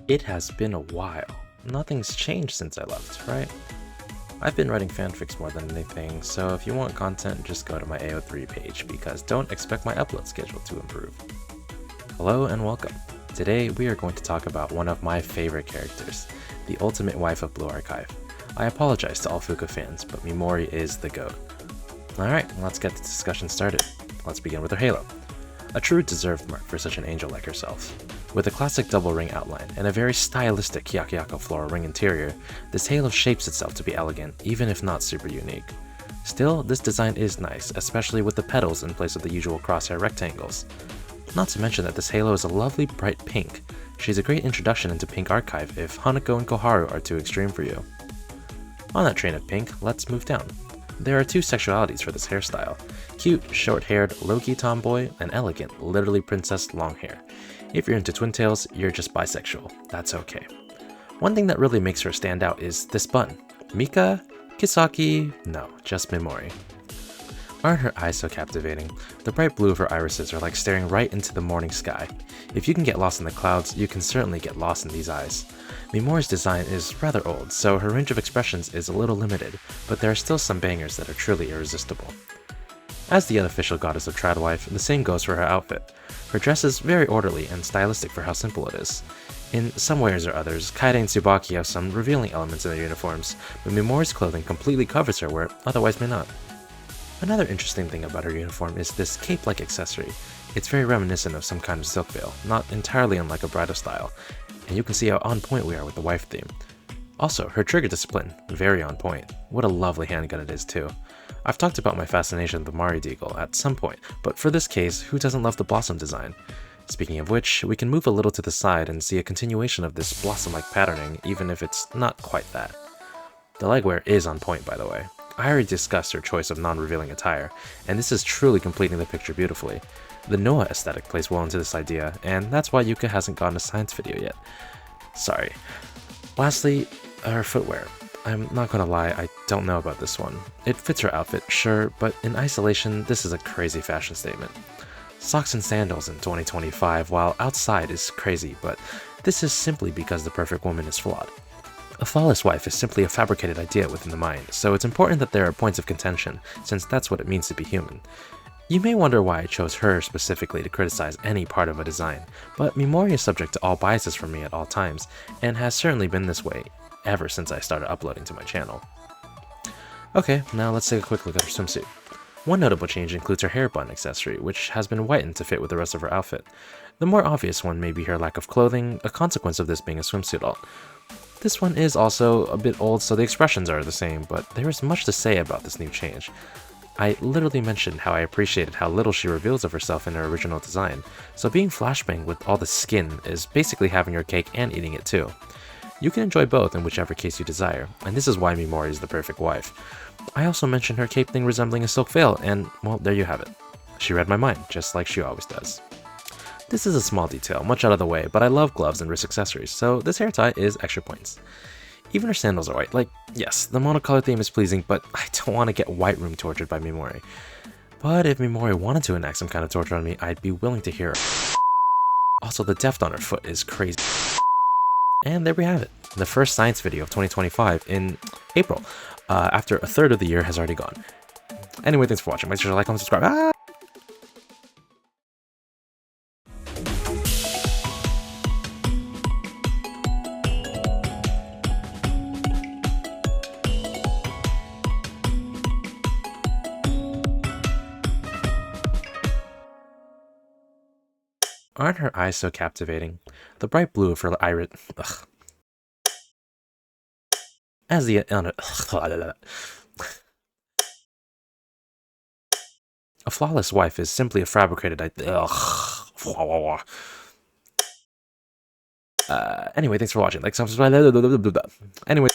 It has been a while. Nothing's changed since I left, right? I've been writing fanfics more than anything, so if you want content, just go to my AO3 page, because don't expect my upload schedule to improve. Hello and welcome. Today we are going to talk about one of my favorite characters, the ultimate wife of Blue Archive. I apologize to all Fuka fans, but Mimori is the GOAT. Alright, let's get the discussion started. Let's begin with her halo. A true deserved mark for such an angel like herself. With a classic double ring outline and a very stylistic Hyakuyaku floral ring interior, this halo shapes itself to be elegant, even if not super unique. Still, this design is nice, especially with the petals in place of the usual crosshair rectangles. Not to mention that this halo is a lovely bright pink. She's a great introduction into Pink Archive if Hanako and Koharu are too extreme for you. On that train of pink, let's move down. There are two sexualities for this hairstyle. Cute, short-haired, low-key tomboy, and elegant, literally princess long hair. If you're into twin tails, you're just bisexual. That's okay. One thing that really makes her stand out is this bun. Mika? Kisaki? No, just Mimori. Aren't her eyes so captivating? The bright blue of her irises are like staring right into the morning sky. If you can get lost in the clouds, you can certainly get lost in these eyes. Mimori's design is rather old, so her range of expressions is a little limited, but there are still some bangers that are truly irresistible. As the unofficial goddess of tradwife, the same goes for her outfit. Her dress is very orderly and stylistic for how simple it is. In some ways or others, Kaede and Tsubaki have some revealing elements in their uniforms, but Mimori's clothing completely covers her where it otherwise may not. Another interesting thing about her uniform is this cape-like accessory. It's very reminiscent of some kind of silk veil, not entirely unlike Abydos style, and you can see how on point we are with the wife theme. Also, her trigger discipline, very on point. What a lovely handgun it is too. I've talked about my fascination with the Mari Deagle at some point, but for this case, who doesn't love the blossom design? Speaking of which, we can move a little to the side and see a continuation of this blossom-like patterning, even if it's not quite that. The legwear is on point, by the way. I already discussed her choice of non-revealing attire, and this is truly completing the picture beautifully. The Noah aesthetic plays well into this idea, and that's why Yuka hasn't gotten a science video yet. Sorry. Lastly, her footwear. I'm not gonna lie, I don't know about this one. It fits her outfit, sure, but in isolation, this is a crazy fashion statement. Socks and sandals in 2025 while outside is crazy, but this is simply because the perfect woman is flawed. A flawless wife is simply a fabricated idea within the mind, so it's important that there are points of contention, since that's what it means to be human. You may wonder why I chose her specifically to criticize any part of a design, but Mimori is subject to all biases from me at all times, and has certainly been this way ever since I started uploading to my channel. Okay, now let's take a quick look at her swimsuit. One notable change includes her hair bun accessory, which has been whitened to fit with the rest of her outfit. The more obvious one may be her lack of clothing, a consequence of this being a swimsuit alt. This one is also a bit old, so the expressions are the same, but there is much to say about this new change. I literally mentioned how I appreciated how little she reveals of herself in her original design, so being flashbang with all the skin is basically having your cake and eating it too. You can enjoy both in whichever case you desire, and this is why Mimori is the perfect wife. I also mentioned her cape thing resembling a silk veil, and well, there you have it. She read my mind, just like she always does. This is a small detail, much out of the way, but I love gloves and wrist accessories, so this hair tie is extra points. Even her sandals are white. Like, yes, the monocolor theme is pleasing, but I don't want to get white room tortured by Mimori. But if Mimori wanted to enact some kind of torture on me, I'd be willing to hear her. Also, the depth on her foot is crazy. And there we have it, the first science video of 2025 in April, after a third of the year has already gone. Anyway, thanks for watching. Make sure to like, comment, subscribe. Aren't her eyes so captivating? The bright blue of her iris. Ugh. As the a flawless wife is simply a fabricated idea. Anyway, thanks for watching. Like, subscribe. Anyway.